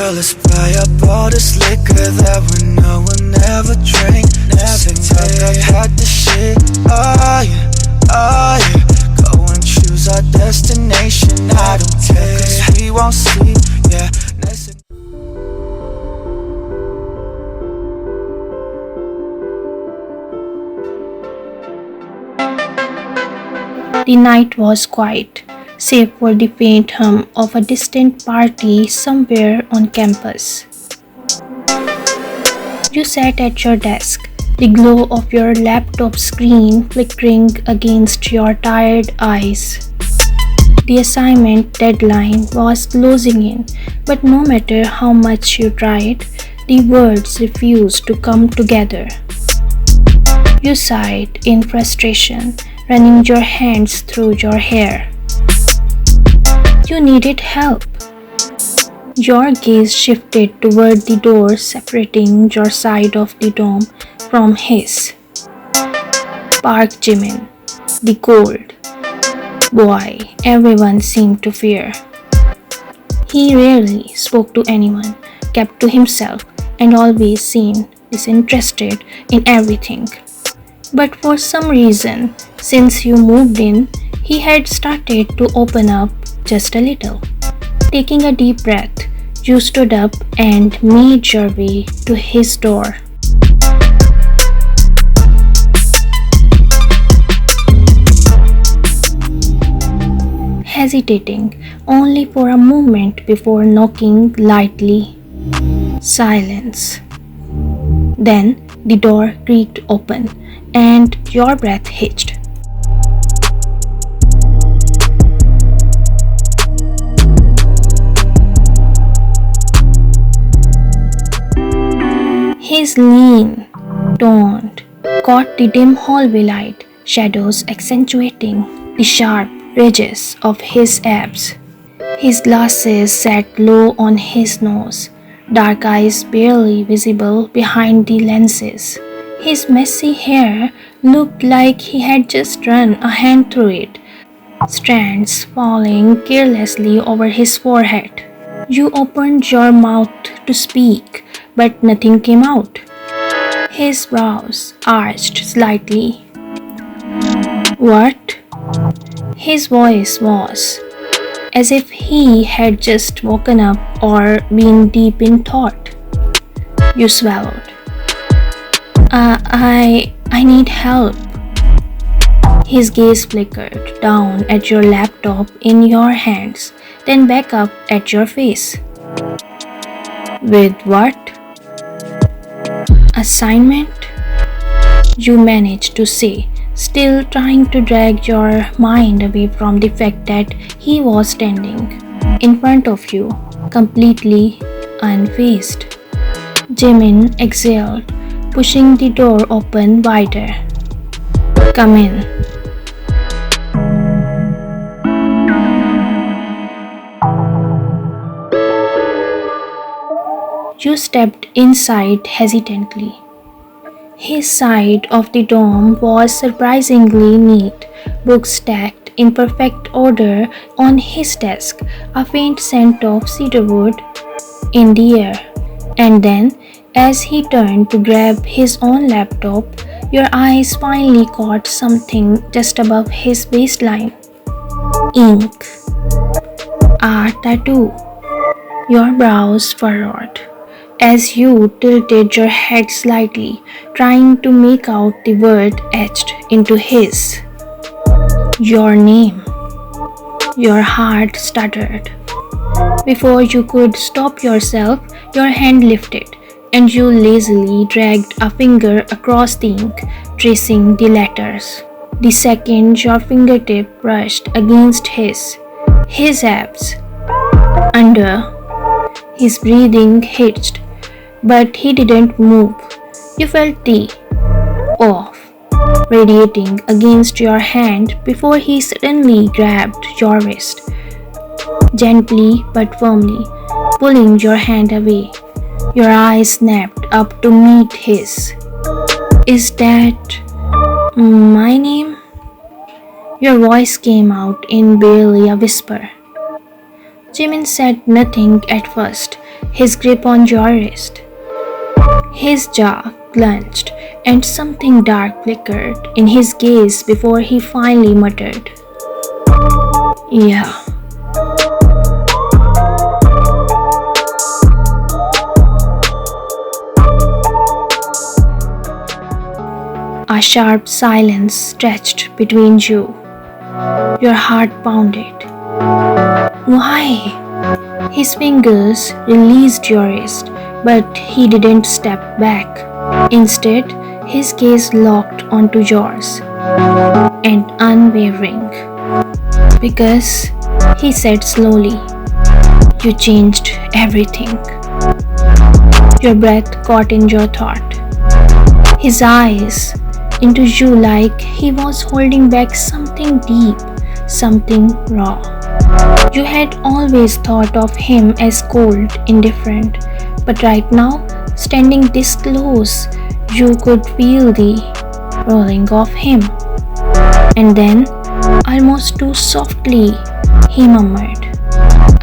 Girl, let's buy up all this liquor that we know we'll never drink. Never take, I've had the shit. Oh yeah, oh yeah. Go and choose our destination. I don't care, 'cause we won't sleep. Yeah, next. The night was quiet, save for the faint hum of a distant party somewhere on campus. You sat at your desk, the glow of your laptop screen flickering against your tired eyes. The assignment deadline was closing in, but no matter how much you tried, the words refused to come together. You sighed in frustration, running your hands through your hair. You needed help. Your gaze shifted toward the door separating your side of the dorm from his. Park Jimin, the cold boy everyone seemed to fear. He rarely spoke to anyone, kept to himself, and always seemed disinterested in everything. But for some reason, since you moved in, he had started to open up just a little. Taking a deep breath, you stood up and made your way to his door. Hesitating only for a moment before knocking lightly. Silence. Then the door creaked open and your breath hitched. His lean, toned, caught the dim hallway light, shadows accentuating the sharp ridges of his abs. His glasses sat low on his nose, dark eyes barely visible behind the lenses. His messy hair looked like he had just run a hand through it, strands falling carelessly over his forehead. You opened your mouth to speak, but nothing came out. His brows arched slightly. What? His voice was as if he had just woken up or been deep in thought. You swallowed. I need help. His gaze flickered down at your laptop in your hands, then back up at your face. With what? Assignment? You managed to say, still trying to drag your mind away from the fact that he was standing in front of you, completely unfazed. Jimin exhaled, pushing the door open wider. Come in. You stepped inside hesitantly. His side of the dorm was surprisingly neat, books stacked in perfect order on his desk, a faint scent of cedarwood in the air. And then, as he turned to grab his own laptop, your eyes finally caught something just above his waistline. Ink. A tattoo. Your brows furrowed as you tilted your head slightly, trying to make out the word etched into his. Your name. Your heart stuttered. Before you could stop yourself, your hand lifted, and you lazily dragged a finger across the ink, tracing the letters. The second your fingertip brushed against his abs. Under. His breathing hitched, but he didn't move. You felt the off radiating against your hand before he suddenly grabbed your wrist, gently but firmly, pulling your hand away. Your eyes snapped up to meet his. Is that my name? Your voice came out in barely a whisper. Jimin said nothing at first, his grip on your wrist. His jaw clenched and something dark flickered in his gaze before he finally muttered, "Yeah." A sharp silence stretched between you. Your heart pounded. Why? His fingers released your wrist, but he didn't step back. Instead, his gaze locked onto yours, and unwavering. Because, he said slowly, "You changed everything." Your breath caught in your thought. His eyes into you like he was holding back something deep, something raw. You had always thought of him as cold, indifferent, but right now, standing this close, you could feel the rolling of him. And then, almost too softly, he murmured,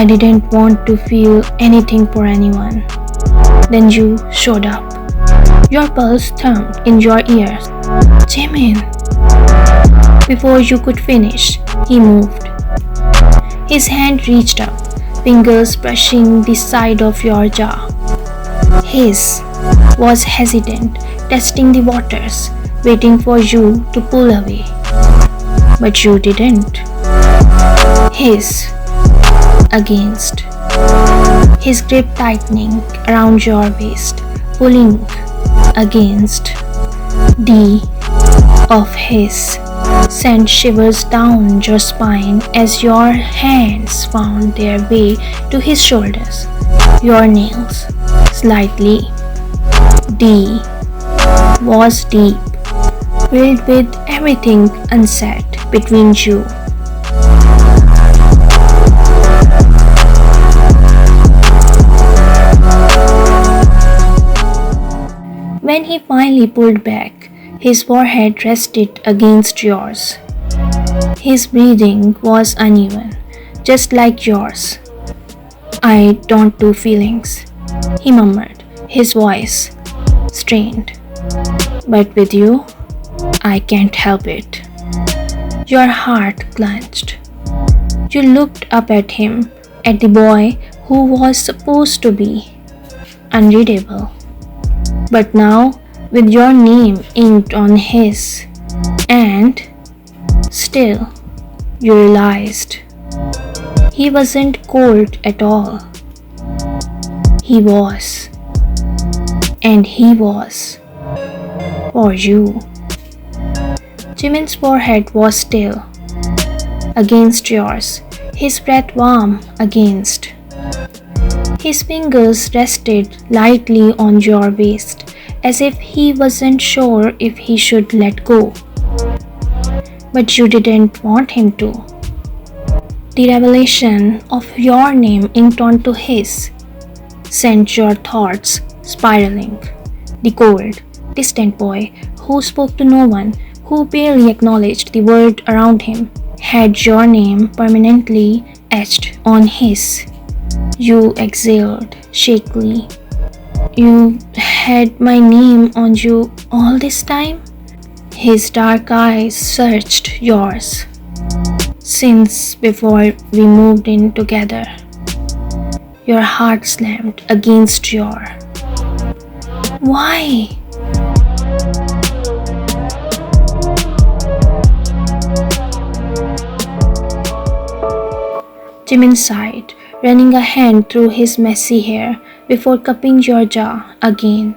"I didn't want to feel anything for anyone." Then you showed up. Your pulse thumped in your ears. "Jimin." Before you could finish, he moved. His hand reached up, fingers brushing the side of your jaw. His was hesitant, testing the waters, waiting for you to pull away. But you didn't. His against. His grip tightening around your waist, pulling against. The of his sent shivers down your spine as your hands found their way to his shoulders. Your nails slightly. D was deep, filled with everything unsaid between you. When he finally pulled back, his forehead rested against yours. His breathing was uneven, just like yours. "I don't do feelings," he murmured, his voice strained. "But with you, I can't help it." Your heart clenched. You looked up at him, at the boy who was supposed to be unreadable. But now, with your name inked on his, and still, you realized he wasn't cold at all. He was, and he was for you. Jimin's forehead was still against yours, his breath warm against. His fingers rested lightly on your waist, as if he wasn't sure if he should let go. But you didn't want him to. The revelation of your name inked onto his sent your thoughts spiraling. The cold, distant boy who spoke to no one, who barely acknowledged the world around him, had your name permanently etched on his. You exhaled shakily. "You had my name on you all this time?" His dark eyes searched yours. "Since before we moved in together." Your heart slammed against your. "Why?" Jimin sighed, running a hand through his messy hair before cupping your jaw again,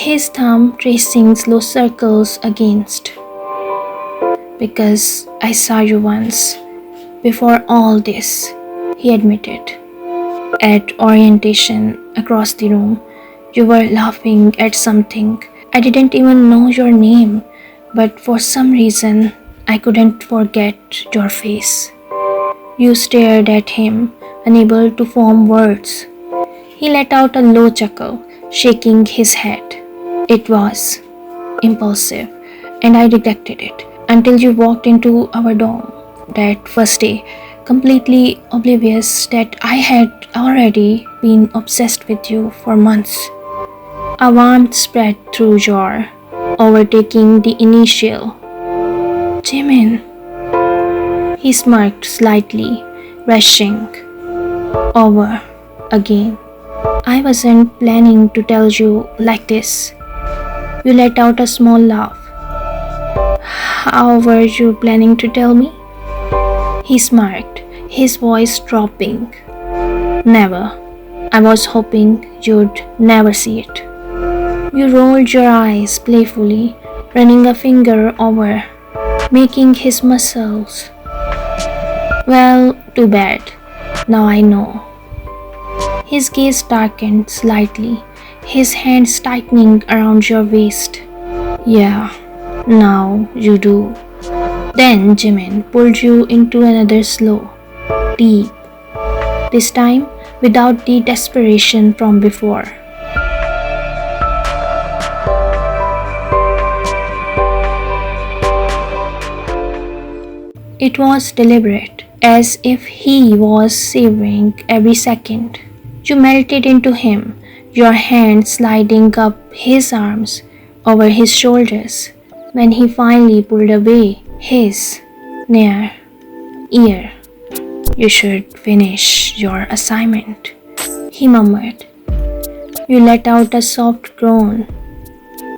his thumb tracing slow circles against. "Because I saw you once, before all this," he admitted. "At orientation across the room, you were laughing at something. I didn't even know your name, but for some reason, I couldn't forget your face." You stared at him, unable to form words. He let out a low chuckle, shaking his head. "It was impulsive, and I rejected it until you walked into our dorm that first day. completely oblivious that I had already been obsessed with you for months. A warmth spread through Jor, overtaking the initial. Jimin. He smirked slightly, rushing over again. I wasn't planning to tell you like this. You let out a small laugh. How were you planning to tell me? He smirked, his voice dropping. Never. I was hoping you'd never see it. You rolled your eyes playfully, running a finger over, making his muscles. Well, too bad. Now I know. His gaze darkened slightly, his hands tightening around your waist. Yeah, now you do. Then Jimin pulled you into another slow, deep, this time without the desperation from before. It was deliberate, as if he was savoring every second. You melted into him, your hand sliding up his arms, over his shoulders. When he finally pulled away his near ear. You should finish your assignment, he murmured. You let out a soft groan.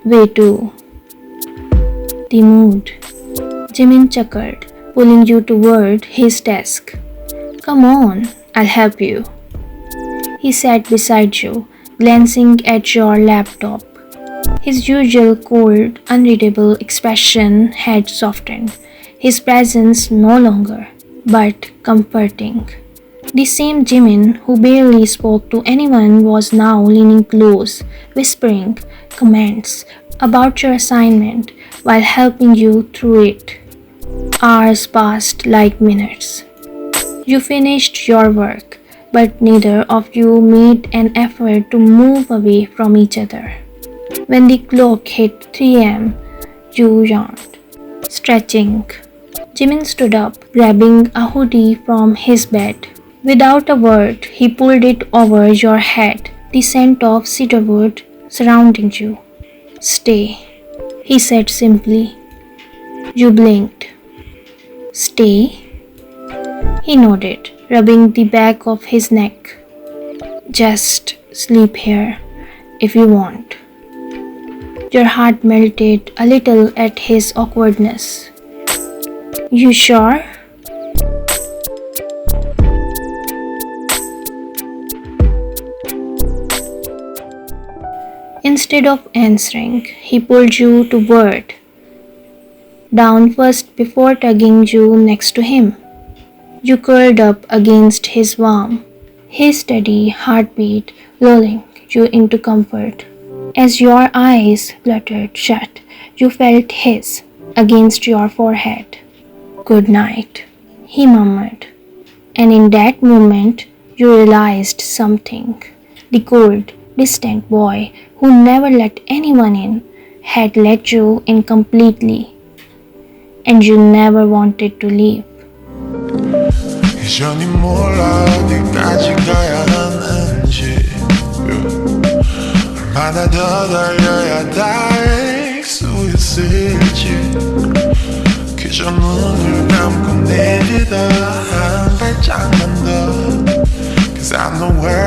Way too. The mood. Jimin chuckled, pulling you toward his desk. Come on, I'll help you. He sat beside you, glancing at your laptop. His usual cold, unreadable expression had softened, his presence no longer, but comforting. The same Jimin who barely spoke to anyone was now leaning close, whispering comments about your assignment while helping you through it. Hours passed like minutes. You finished your work, but neither of you made an effort to move away from each other. When the clock hit 3 a.m., you yawned, stretching. Jimin stood up, grabbing a hoodie from his bed. Without a word, he pulled it over your head, the scent of cedarwood surrounding you. Stay, he said simply. You blinked. Stay? He nodded, rubbing the back of his neck. Just sleep here, if you want. Your heart melted a little at his awkwardness. You sure? Instead of answering, he pulled you toward down first before tugging you next to him. You curled up against his warm, his steady heartbeat lulling you into comfort. As your eyes fluttered shut, you felt his against your forehead. Good night, he murmured. And in that moment, you realized something. The cold, distant boy who never let anyone in had let you in completely. And you never wanted to leave. 여전히 몰라 어디까지 가야 하는지 얼마나 더 달려야 닿을 수 있을지 그저 눈을 감고 내리다 한 발짝만 더 Cause I know where